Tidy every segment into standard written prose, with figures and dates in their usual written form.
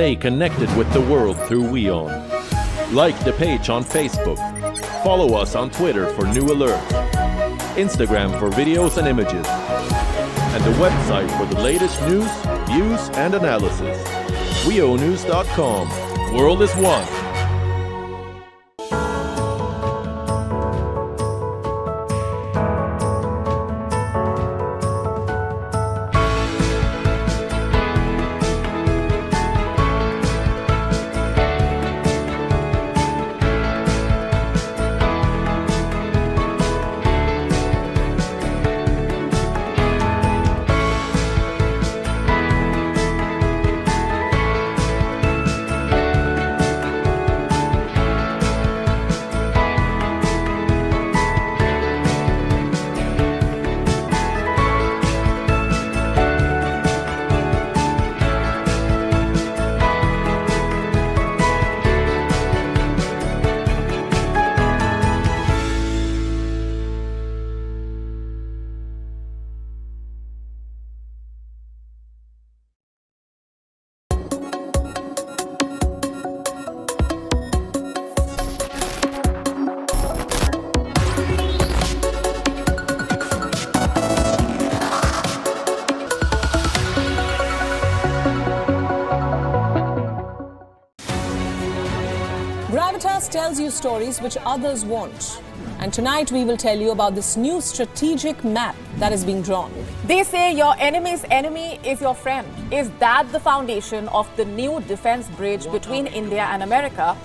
stay connected with the world through WION. Like the page on Facebook. Follow us on Twitter for new alerts. Instagram for videos and images. And the website for the latest news, views and analysis. WIONews.com. World is one. Gravitas tells you stories which others won't. And tonight we will tell you about this new strategic map that is being drawn. They say your enemy's enemy is your friend. Is that the foundation of the new defense bridge between India and America?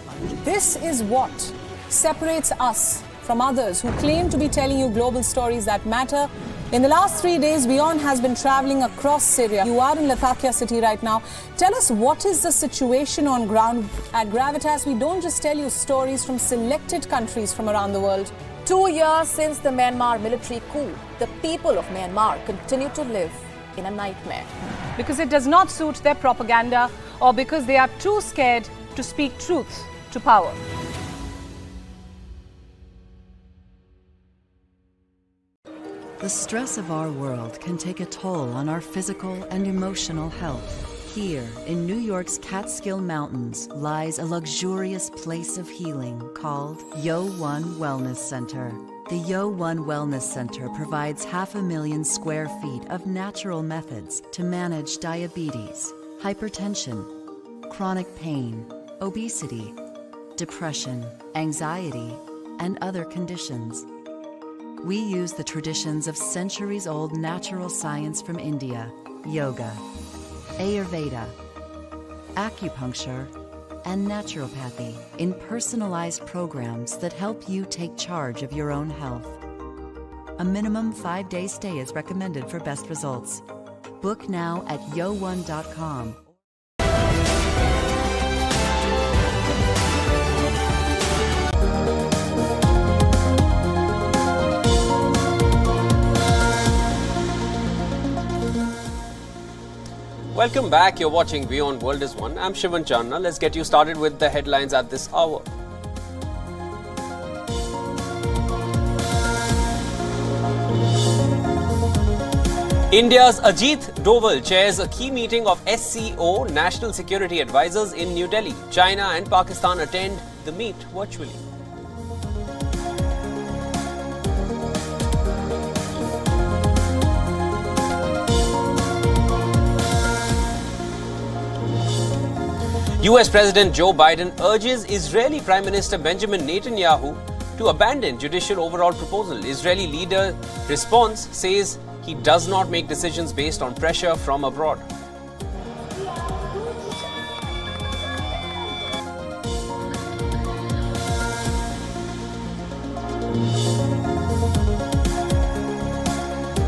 This is what separates us from others who claim to be telling you global stories that matter. In the last 3 days, WION has been traveling across Syria. You are in Latakia city right now. Tell us, what is the situation on ground? At Gravitas, we don't just tell you stories from selected countries from around the world. 2 years since the Myanmar military coup, the people of Myanmar continue to live in a nightmare. Because it does not suit their propaganda, or because they are too scared to speak truth to power. The stress of our world can take a toll on our physical and emotional health. Here, in New York's Catskill Mountains, lies a luxurious place of healing called WION Wellness Center. The WION Wellness Center provides 500,000 square feet of natural methods to manage diabetes, hypertension, chronic pain, obesity, depression, anxiety, and other conditions. We use the traditions of centuries-old natural science from India, yoga, Ayurveda, acupuncture, and naturopathy in personalized programs that help you take charge of your own health. A minimum 5-day stay is recommended for best results. Book now at yo1.com. Welcome back. You're watching WION World is One. I'm Shivan Channa. Let's get you started with the headlines at this hour. India's Ajit Doval chairs a key meeting of SCO, National Security Advisors, in New Delhi. China and Pakistan attend the meet virtually. US President Joe Biden urges Israeli Prime Minister Benjamin Netanyahu to abandon judicial overhaul proposal. Israeli leader response says he does not make decisions based on pressure from abroad.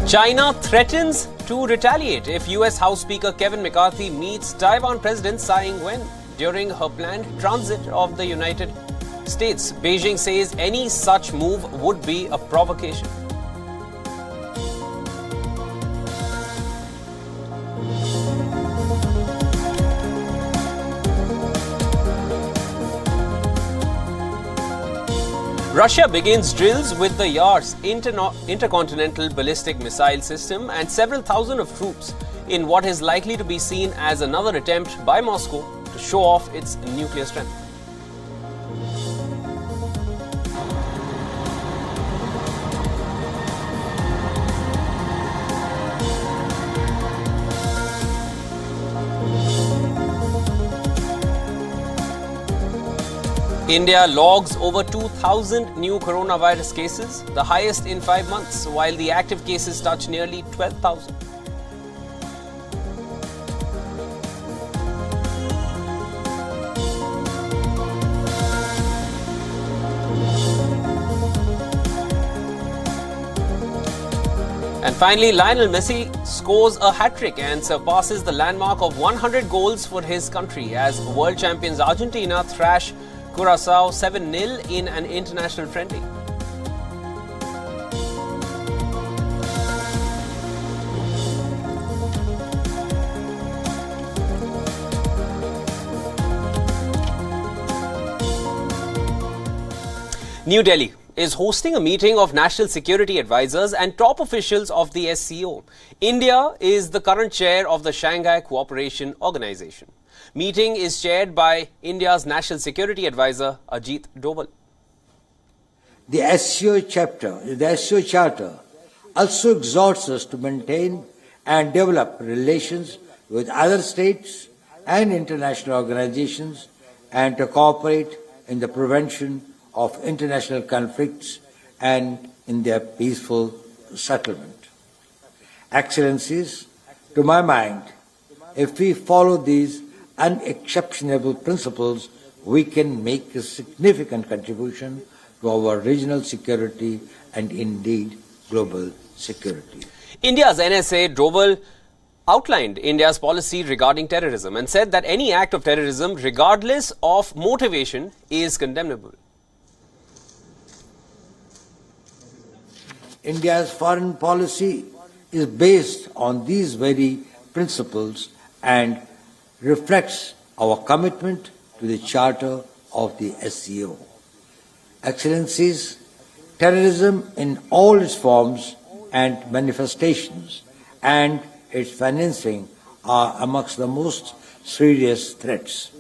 China threatens to retaliate if US House Speaker Kevin McCarthy meets Taiwan President Tsai Ing-wen during her planned transit of the United States. Beijing says any such move would be a provocation. Russia begins drills with the Yars intercontinental ballistic missile system and several thousand of troops in what is likely to be seen as another attempt by Moscow to show off its nuclear strength. India logs over 2,000 new coronavirus cases, the highest in 5 months, while the active cases touch nearly 12,000. And finally, Lionel Messi scores a hat-trick and surpasses the landmark of 100 goals for his country as world champions Argentina thrash Curaçao 7-0 in an international friendly. New Delhi is hosting a meeting of national security advisors and top officials of the SCO. India is the current chair of the Shanghai Cooperation Organization. Meeting is chaired by India's National Security Advisor Ajit Doval. The SCO Charter also exhorts us to maintain and develop relations with other states and international organizations and to cooperate in the prevention of international conflicts and in their peaceful settlement. Excellencies, to my mind, if we follow these unexceptionable principles, we can make a significant contribution to our regional security and indeed global security. India's NSA Doval outlined India's policy regarding terrorism and said that any act of terrorism, regardless of motivation, is condemnable. India's foreign policy is based on these very principles and reflects our commitment to the Charter of the SCO. Excellencies, terrorism in all its forms and manifestations and its financing are amongst the most serious threats.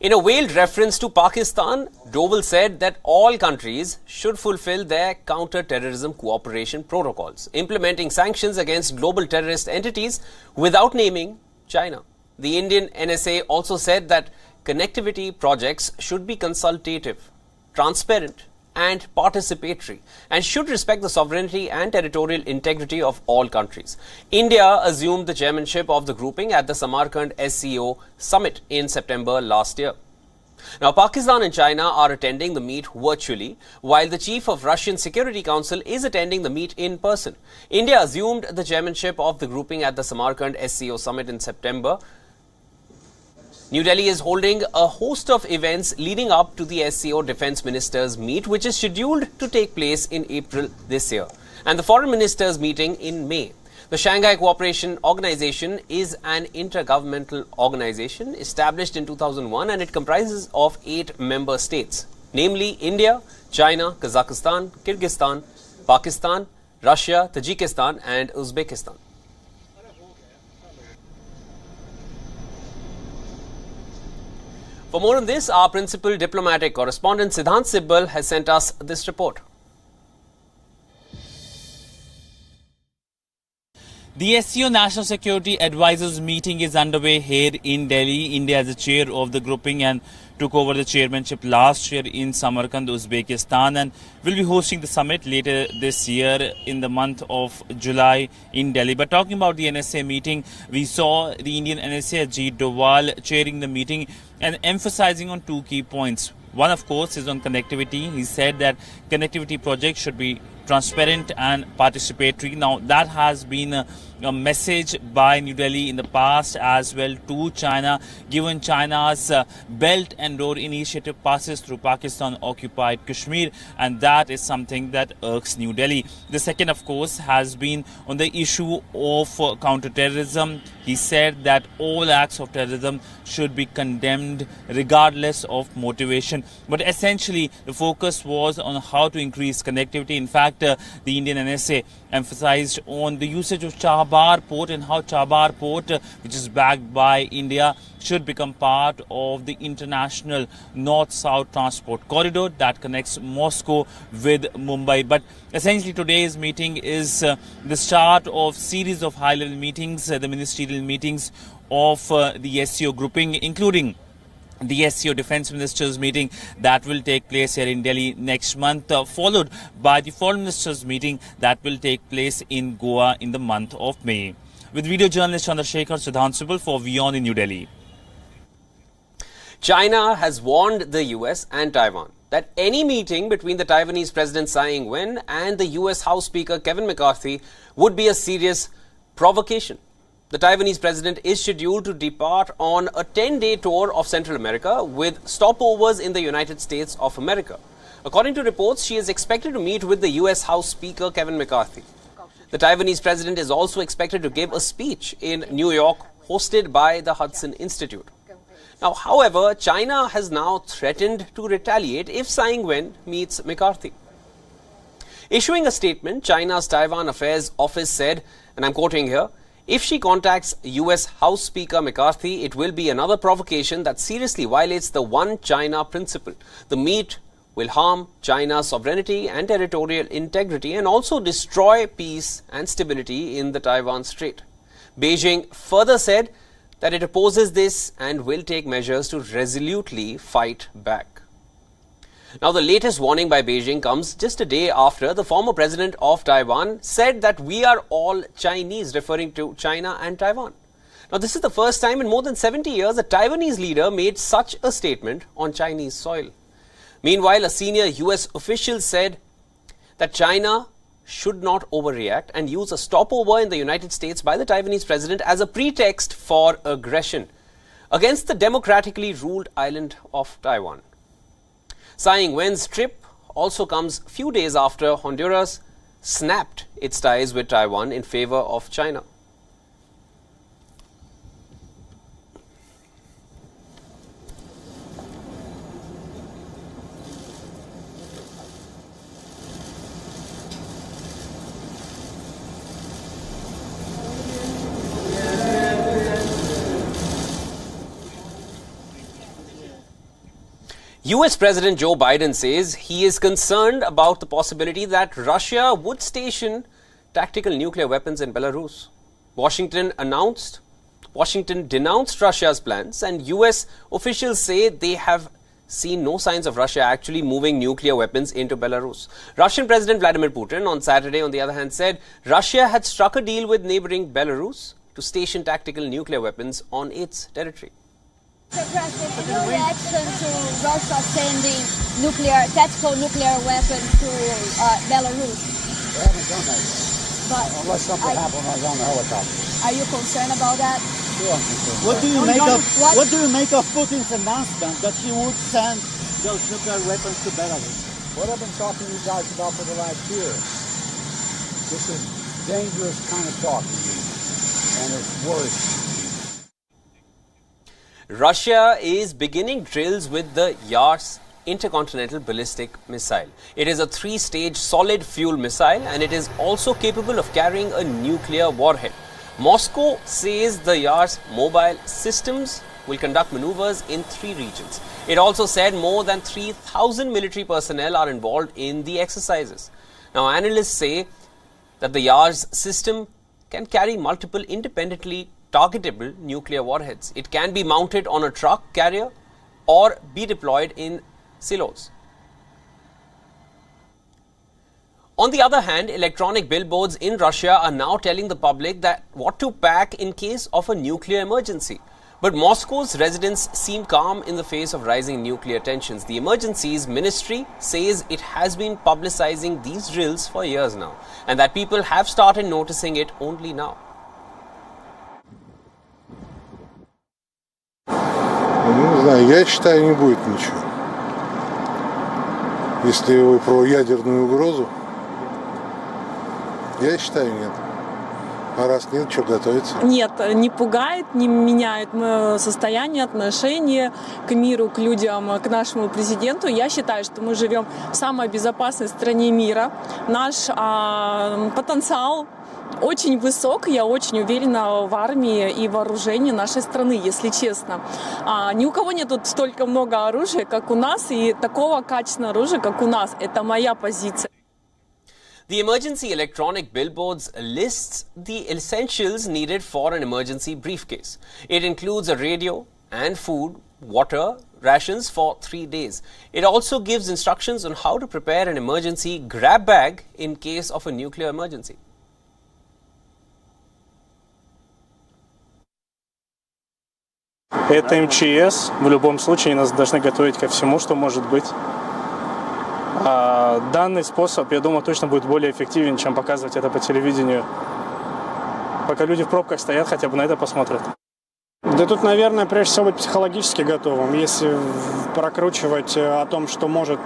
In a veiled reference to Pakistan, Doval said that all countries should fulfill their counter-terrorism cooperation protocols, implementing sanctions against global terrorist entities without naming China. The Indian NSA also said that connectivity projects should be consultative, transparent and participatory and should respect the sovereignty and territorial integrity of all countries. India assumed the chairmanship of the grouping at the Samarkand SCO summit in September last year. Now, Pakistan and China are attending the meet virtually, while the chief of Russian Security Council is attending the meet in person. India assumed the chairmanship of the grouping at the Samarkand SCO summit in September. New Delhi is holding a host of events leading up to the SCO Defence Ministers meet, which is scheduled to take place in April this year, and the Foreign Ministers meeting in May. The Shanghai Cooperation Organization is an intergovernmental organization established in 2001 and it comprises of 8 member states, namely India, China, Kazakhstan, Kyrgyzstan, Pakistan, Russia, Tajikistan and Uzbekistan. For more on this, our principal diplomatic correspondent Siddhant Sibbal has sent us this report. The SCO National Security Advisors meeting is underway here in Delhi. India is the chair of the grouping and took over the chairmanship last year in Samarkand, Uzbekistan, and will be hosting the summit later this year in the month of July in Delhi. But talking about the NSA meeting, we saw the Indian NSA Ajit Doval chairing the meeting and emphasizing on 2 key points. One, of course, is on connectivity. He said that connectivity projects should be transparent and participatory. Now, that has been a message by New Delhi in the past as well to China, given China's Belt and Road Initiative passes through Pakistan-occupied Kashmir, and that is something that irks New Delhi. The second, of course, has been on the issue of counter-terrorism. He said that all acts of terrorism should be condemned regardless of motivation. But essentially, the focus was on how to increase connectivity. In fact, fact, the Indian NSA emphasized on the usage of Chabahar port and how Chabahar port, which is backed by India, should become part of the international north-south transport corridor that connects Moscow with Mumbai. But essentially today's meeting is the start of series of high-level meetings, the ministerial meetings of the SCO grouping, including the SCO Defence Ministers meeting that will take place here in Delhi next month, followed by the Foreign Ministers meeting that will take place in Goa in the month of May. With video journalist Chandrasekhar Sudhansubal for WION in New Delhi. China has warned the US and Taiwan that any meeting between the Taiwanese President Tsai Ing-wen and the US House Speaker Kevin McCarthy would be a serious provocation. The Taiwanese president is scheduled to depart on a 10-day tour of Central America with stopovers in the United States of America. According to reports, she is expected to meet with the US House Speaker Kevin McCarthy. The Taiwanese president is also expected to give a speech in New York hosted by the Hudson Institute. Now, however, China has now threatened to retaliate if Tsai Ing-wen meets McCarthy. Issuing a statement, China's Taiwan Affairs Office said, and I'm quoting here, "If she contacts US House Speaker McCarthy, it will be another provocation that seriously violates the One China principle. The meet will harm China's sovereignty and territorial integrity and also destroy peace and stability in the Taiwan Strait." Beijing further said that it opposes this and will take measures to resolutely fight back. Now, the latest warning by Beijing comes just a day after the former president of Taiwan said that we are all Chinese, referring to China and Taiwan. Now, this is the first time in more than 70 years a Taiwanese leader made such a statement on Chinese soil. Meanwhile, a senior US official said that China should not overreact and use a stopover in the United States by the Taiwanese president as a pretext for aggression against the democratically ruled island of Taiwan. Tsai Ing-wen's trip also comes a few days after Honduras snapped its ties with Taiwan in favor of China. US President Joe Biden says he is concerned about the possibility that Russia would station tactical nuclear weapons in Belarus. Washington denounced Russia's plans, and US officials say they have seen no signs of Russia actually moving nuclear weapons into Belarus. Russian President Vladimir Putin on Saturday, on the other hand, said Russia had struck a deal with neighboring Belarus to station tactical nuclear weapons on its territory. Mr. President, your reaction to Russia sending tactical nuclear weapons to Belarus? They haven't done that yet. But unless something happened when I was on the helicopter. Are you concerned about that? Sure, I'm concerned. What do you make of Putin's announcement that he would send those nuclear weapons to Belarus? What I've been talking to you guys about for the last year. This is dangerous kind of talking, and it's worrisome. Russia is beginning drills with the Yars intercontinental ballistic missile. It is a 3-stage solid fuel missile, and it is also capable of carrying a nuclear warhead. Moscow says the Yars mobile systems will conduct maneuvers in 3 regions. It also said more than 3,000 military personnel are involved in the exercises. Now, analysts say that the Yars system can carry multiple independently targetable nuclear warheads. It can be mounted on a truck carrier or be deployed in silos. On the other hand, electronic billboards in Russia are now telling the public that what to pack in case of a nuclear emergency. But Moscow's residents seem calm in the face of rising nuclear tensions. The Emergencies Ministry says it has been publicizing these drills for years now, and that people have started noticing it only now. Не знаю, я считаю, не будет ничего. Если вы про ядерную угрозу, я считаю, нет. А раз нет, что готовиться? Нет, не пугает, не меняет мое состояние, отношение к миру, к людям, к нашему президенту. Я считаю, что мы живем в самой безопасной стране мира. Наш потенциал очень высок. Я очень уверена в армии и вооружении нашей страны, если честно. Ни у кого нет тут столько много оружия, как у нас, и такого качественного оружия, как у нас. Это моя позиция. The emergency electronic billboards lists the essentials needed for an emergency briefcase. It includes a radio and food, water, rations for 3 days. It also gives instructions on how to prepare an emergency grab bag in case of a nuclear emergency. Это МЧС. В любом случае нас должны готовить ко всему, что может быть. Данный способ, я думаю, точно будет более эффективен, чем показывать это по телевидению. Пока люди в пробках стоят, хотя бы на это посмотрят. Да тут, наверное, прежде всего быть психологически готовым. Если прокручивать о том, что может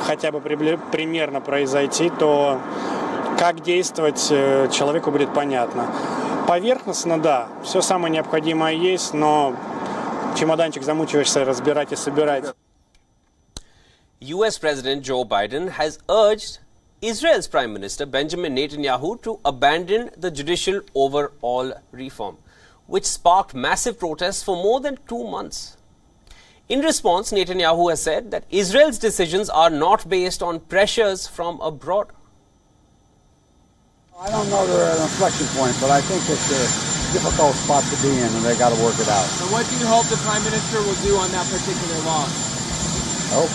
хотя бы примерно произойти, то как действовать человеку будет понятно. Поверхностно, да, все самое необходимое есть, но чемоданчик замучиваешься разбирать и собирать. US President Joe Biden has urged Israel's Prime Minister Benjamin Netanyahu to abandon the judicial overhaul reform, which sparked massive protests for more than 2 months. In response, Netanyahu has said that Israel's decisions are not based on pressures from abroad. I don't know they're at an inflection point, but I think it's a difficult spot to be in, and they got to work it out. So what do you hope the Prime Minister will do on that particular law? I hope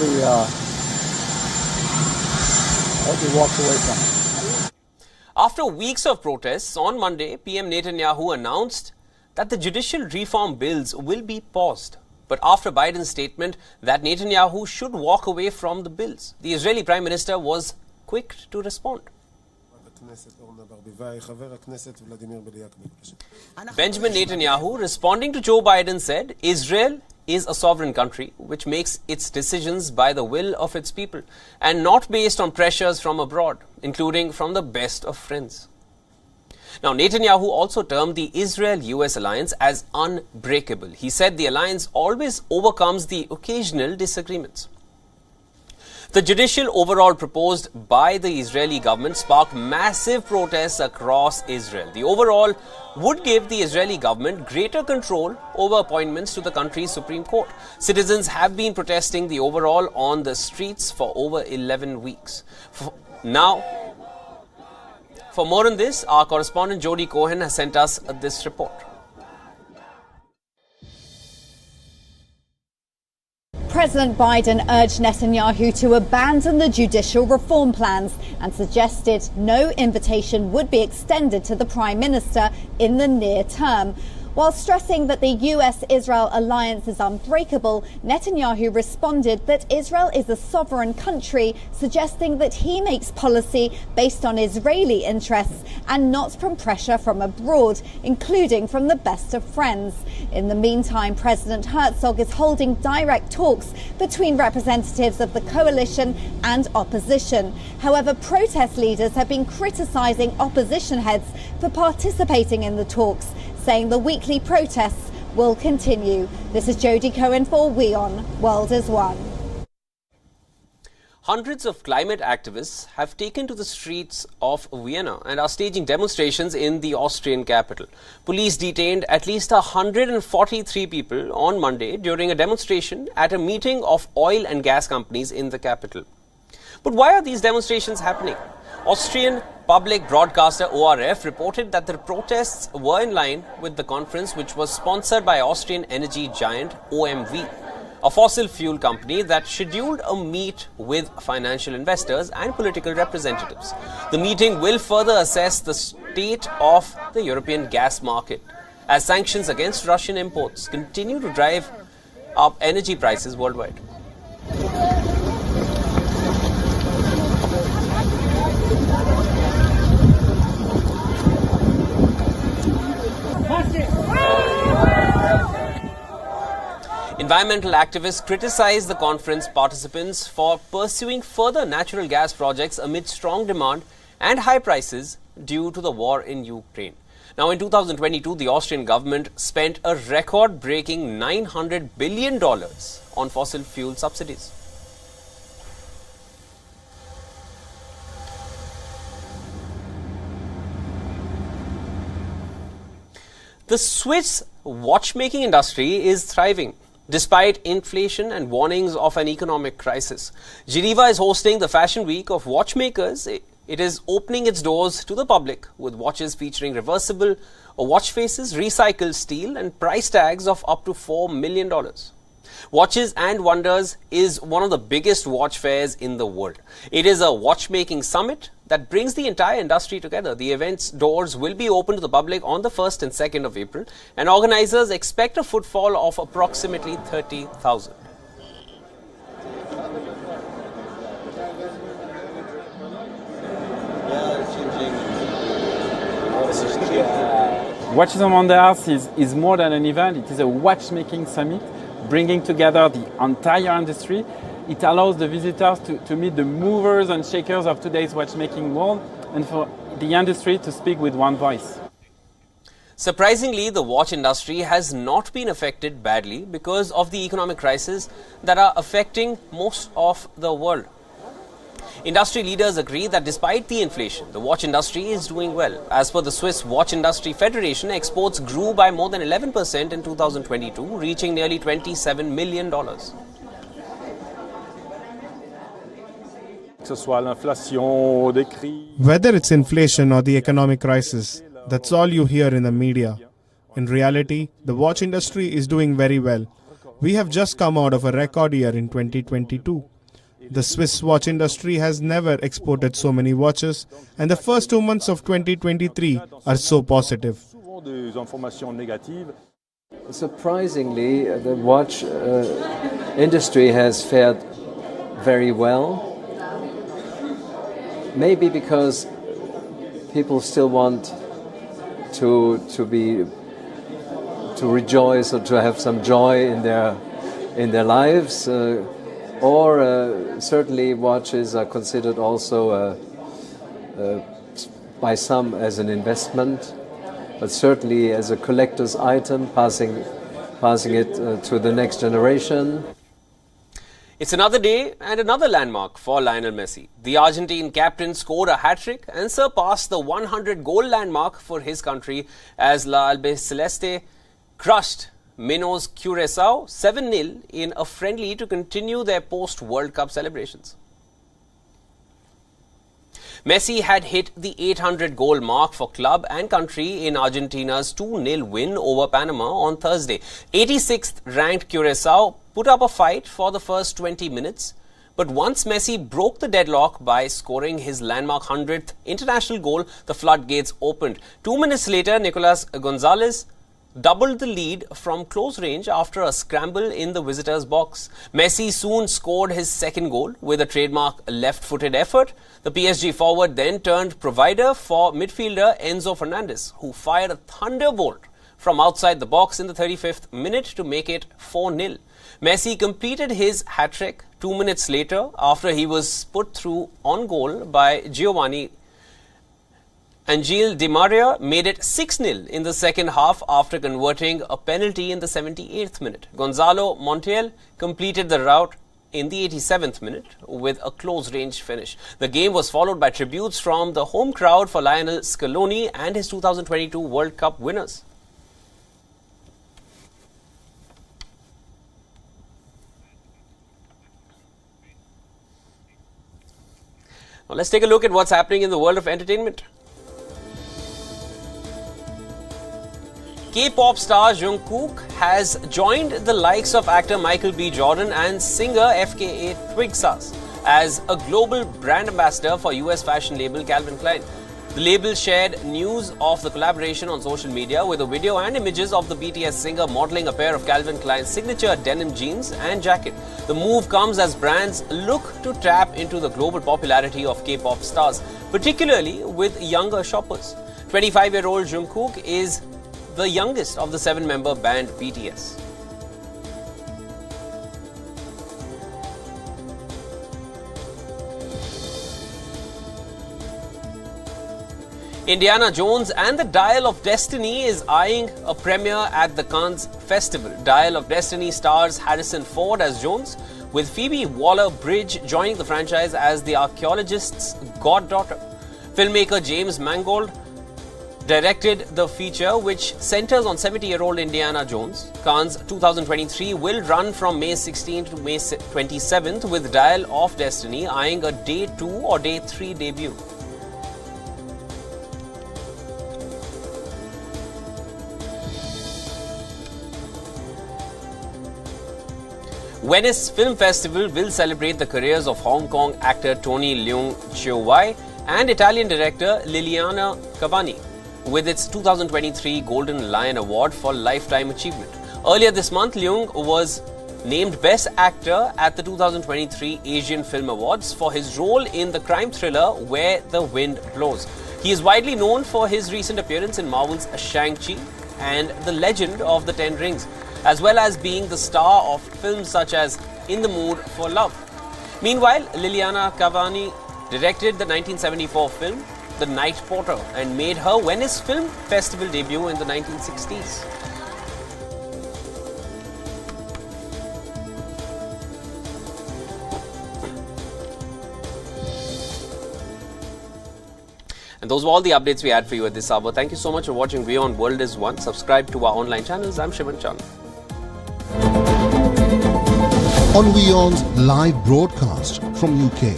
he walks away from it. After weeks of protests, on Monday, PM Netanyahu announced that the judicial reform bills will be paused. But after Biden's statement that Netanyahu should walk away from the bills, the Israeli Prime Minister was quick to respond. Benjamin Netanyahu, responding to Joe Biden, said, Israel is a sovereign country which makes its decisions by the will of its people and not based on pressures from abroad, including from the best of friends. Now, Netanyahu also termed the Israel-US alliance as unbreakable. He said the alliance always overcomes the occasional disagreements. The judicial overhaul proposed by the Israeli government sparked massive protests across Israel. The overhaul would give the Israeli government greater control over appointments to the country's Supreme Court. Citizens have been protesting the overhaul on the streets for over 11 weeks. For more on this, our correspondent Jody Cohen has sent us this report. President Biden urged Netanyahu to abandon the judicial reform plans and suggested no invitation would be extended to the Prime Minister in the near term. While stressing that the US-Israel alliance is unbreakable, Netanyahu responded that Israel is a sovereign country, suggesting that he makes policy based on Israeli interests and not from pressure from abroad, including from the best of friends. In the meantime, President Herzog is holding direct talks between representatives of the coalition and opposition. However, protest leaders have been criticizing opposition heads for participating in the talks, saying the weekly protests will continue. This is Jody Cohen for WION World is One. Hundreds of climate activists have taken to the streets of Vienna and are staging demonstrations in the Austrian capital. Police detained at least 143 people on Monday during a demonstration at a meeting of oil and gas companies in the capital. But why are these demonstrations happening? Austrian public broadcaster ORF reported that the protests were in line with the conference which was sponsored by Austrian energy giant OMV, a fossil fuel company that scheduled a meet with financial investors and political representatives. The meeting will further assess the state of the European gas market as sanctions against Russian imports continue to drive up energy prices worldwide. Environmental activists criticized the conference participants for pursuing further natural gas projects amid strong demand and high prices due to the war in Ukraine. Now, in 2022, the Austrian government spent a record-breaking $900 billion on fossil fuel subsidies. The Swiss watchmaking industry is thriving despite inflation and warnings of an economic crisis. Geneva is hosting the Fashion Week of Watchmakers. It is opening its doors to the public with watches featuring reversible watch faces, recycled steel and price tags of up to $4 million. Watches and Wonders is one of the biggest watch fairs in the world. It is a watchmaking summit that brings the entire industry together. The event's doors will be open to the public on the 1st and 2nd of April, and organizers expect a footfall of approximately 30,000. Watches and Wonders is more than an event. It is a watchmaking summit bringing together the entire industry. It allows the visitors to meet the movers and shakers of today's watchmaking world and for the industry to speak with one voice. Surprisingly, the watch industry has not been affected badly because of the economic crisis that are affecting most of the world. Industry leaders agree that despite the inflation, the watch industry is doing well. As per the Swiss Watch Industry Federation, exports grew by more than 11% in 2022, reaching nearly $27 million. Whether it's inflation or the economic crisis, that's all you hear in the media. In reality, the watch industry is doing very well. We have just come out of a record year in 2022. The Swiss watch industry has never exported so many watches, and the first 2 months of 2023 are so positive. Surprisingly, the watch industry has fared very well. Maybe because people still want to rejoice or to have some joy in their lives, or certainly watches are considered also by some as an investment, but certainly as a collector's item, passing it to the next generation. It's another day and another landmark for Lionel Messi. The Argentine captain scored a hat-trick and surpassed the 100-goal landmark for his country as La Albiceleste crushed Minos Curaçao 7-0 in a friendly to continue their post-World Cup celebrations. Messi had hit the 800-goal mark for club and country in Argentina's 2-0 win over Panama on Thursday. 86th ranked Curaçao put up a fight for the first 20 minutes, but once Messi broke the deadlock by scoring his landmark 100th international goal, the floodgates opened. 2 minutes later, Nicolas Gonzalez doubled the lead from close range after a scramble in the visitors' box. Messi soon scored his second goal with a trademark left-footed effort. The PSG forward then turned provider for midfielder Enzo Fernandez, who fired a thunderbolt from outside the box in the 35th minute to make it 4-0. Messi completed his hat-trick 2 minutes later after he was put through on goal by Giovanni. Angel Di Maria made it 6-0 in the second half after converting a penalty in the 78th minute. Gonzalo Montiel completed the rout in the 87th minute with a close-range finish. The game was followed by tributes from the home crowd for Lionel Scaloni and his 2022 World Cup winners. Now let's take a look at what's happening in the world of entertainment. K-pop star Jungkook has joined the likes of actor Michael B. Jordan and singer FKA Twigsas as a global brand ambassador for US fashion label Calvin Klein. The label shared news of the collaboration on social media with a video and images of the BTS singer modeling a pair of Calvin Klein's signature denim jeans and jacket. The move comes as brands look to tap into the global popularity of K-pop stars, particularly with younger shoppers. 25-year-old Jungkook is the youngest of the 7-member band BTS. Indiana Jones and the Dial of Destiny is eyeing a premiere at the Cannes Festival. Dial of Destiny stars Harrison Ford as Jones, with Phoebe Waller-Bridge joining the franchise as the archaeologist's goddaughter. Filmmaker James Mangold directed the feature, which centers on 70-year-old Indiana Jones. Cannes 2023 will run from May 16th to May 27th, with Dial of Destiny eyeing a Day 2 or Day 3 debut. Venice Film Festival will celebrate the careers of Hong Kong actor Tony Leung Chiu-wai and Italian director Liliana Cavani, with its 2023 Golden Lion Award for Lifetime Achievement. Earlier this month, Leung was named Best Actor at the 2023 Asian Film Awards for his role in the crime thriller Where the Wind Blows. He is widely known for his recent appearance in Marvel's Shang-Chi and The Legend of the Ten Rings, as well as being the star of films such as In the Mood for Love. Meanwhile, Liliana Cavani directed the 1974 film The Night Porter and made her Venice Film Festival debut in the 1960s. And those were all the updates we had for you at this hour. Thank you so much for watching WION World is One. Subscribe to our online channels. I'm Shivan Chand. On WION's live broadcast from UK,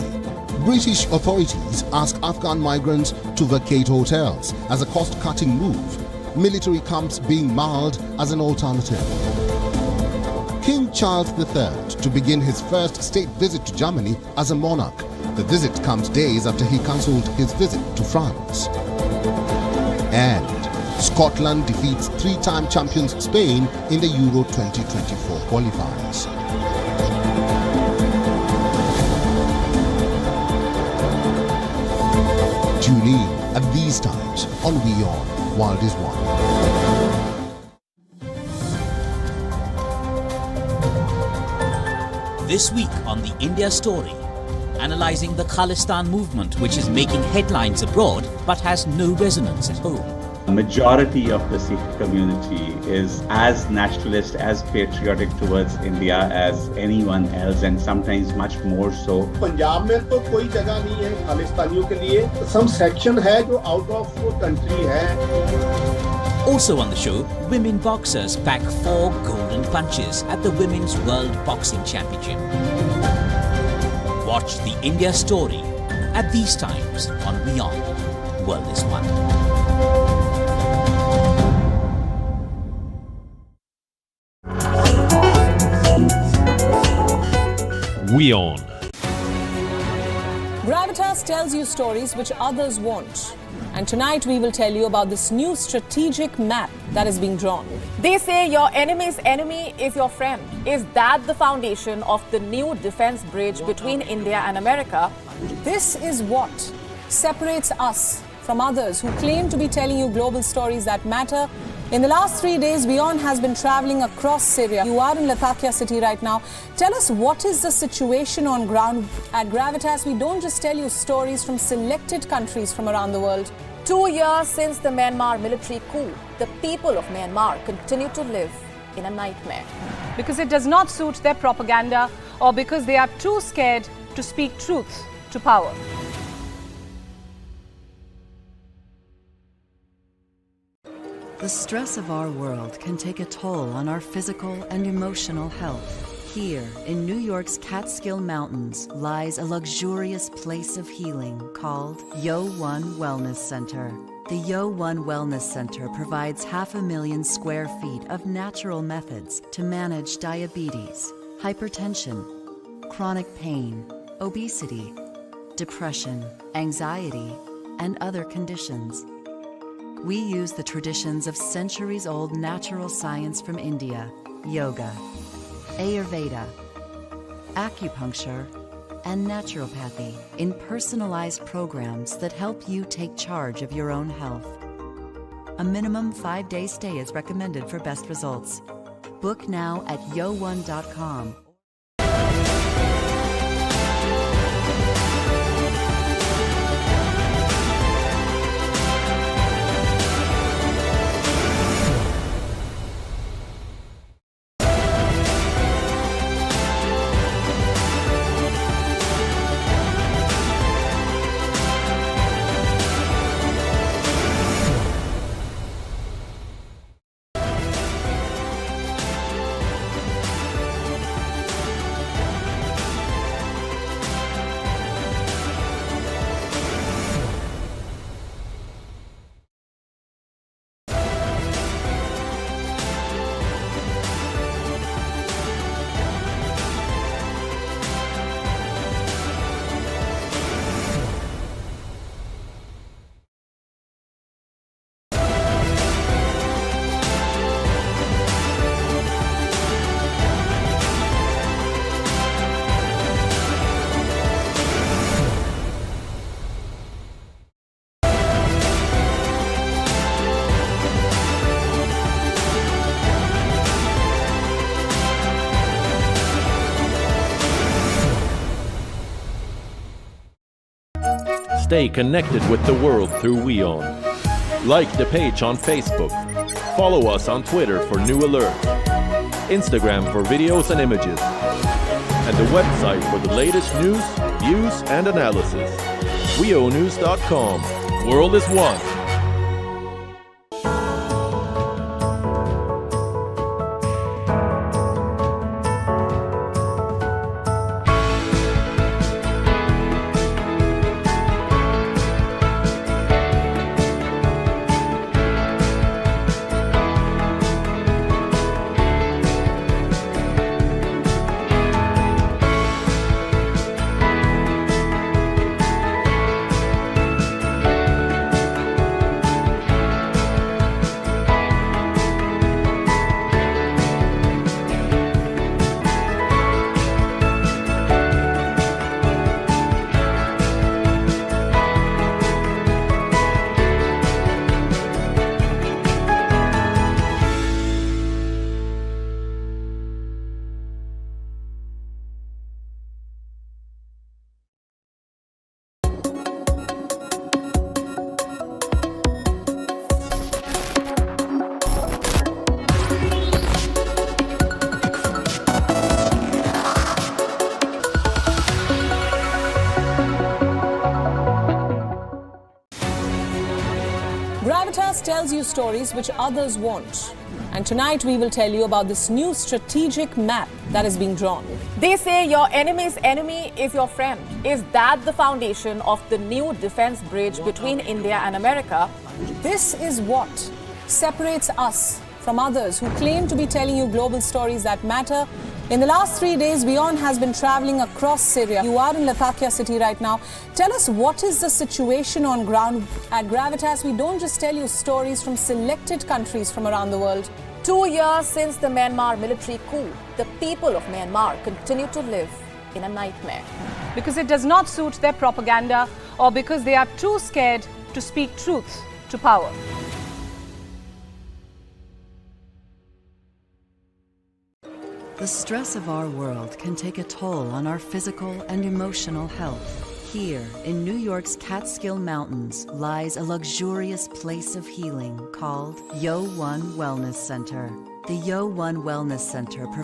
British authorities ask Afghan migrants to vacate hotels as a cost-cutting move, military camps being marred as an alternative. King Charles III to begin his first state visit to Germany as a monarch. The visit comes days after he cancelled his visit to France. And Scotland defeats three-time champions Spain in the Euro 2024 qualifiers. Tune in at these times on WION World is One. This week on the India Story, analysing the Khalistan movement, which is making headlines abroad but has no resonance at home. The majority of the Sikh community is as nationalist, as patriotic towards India as anyone else, and sometimes much more so. Punjab में तो कोई जगह नहीं है खालिस्तानियों के लिए. Some section है जो out of country है. Also on the show, women boxers pack 4 golden punches at the Women's World Boxing Championship. Watch the India Story at these times on WION World is One. WION. Gravitas tells you stories which others won't. And tonight we will tell you about this new strategic map that is being drawn. They say your enemy's enemy is your friend. Is that the foundation of the new defense bridge between India and America? This is what separates us from others who claim to be telling you global stories that matter. In the last 3 days, WION has been traveling across Syria. You are in Latakia city right now. Tell us, what is the situation on ground? At Gravitas, we don't just tell you stories from selected countries from around the world. 2 years since the Myanmar military coup, the people of Myanmar continue to live in a nightmare. Because it does not suit their propaganda, or because they are too scared to speak truth to power. The stress of our world can take a toll on our physical and emotional health. Here, in New York's Catskill Mountains, lies a luxurious place of healing called WION Wellness Center. The WION Wellness Center provides 500,000 square feet of natural methods to manage diabetes, hypertension, chronic pain, obesity, depression, anxiety, and other conditions. We use the traditions of centuries-old natural science from India, yoga, Ayurveda, acupuncture, and naturopathy in personalized programs that help you take charge of your own health. A minimum 5-day stay is recommended for best results. Book now at yo1.com. Stay connected with the world through WION. Like the page on Facebook. Follow us on Twitter for new alerts. Instagram for videos and images. And the website for the latest news, views and analysis. WIONews.com. World is one. Gravitas tells you stories which others won't. And tonight we will tell you about this new strategic map that is being drawn. They say your enemy's enemy is your friend. Is that the foundation of the new defense bridge between India and America? This is what separates us from others who claim to be telling you global stories that matter. In the last 3 days, WION has been traveling across Syria. You are in Latakia city right now. Tell us, what is the situation on ground? At Gravitas, we don't just tell you stories from selected countries from around the world. 2 years since the Myanmar military coup, the people of Myanmar continue to live in a nightmare. Because it does not suit their propaganda, or because they are too scared to speak truth to power. The stress of our world can take a toll on our physical and emotional health. Here, in New York's Catskill Mountains, lies a luxurious place of healing called WION Wellness Center. The WION Wellness Center provides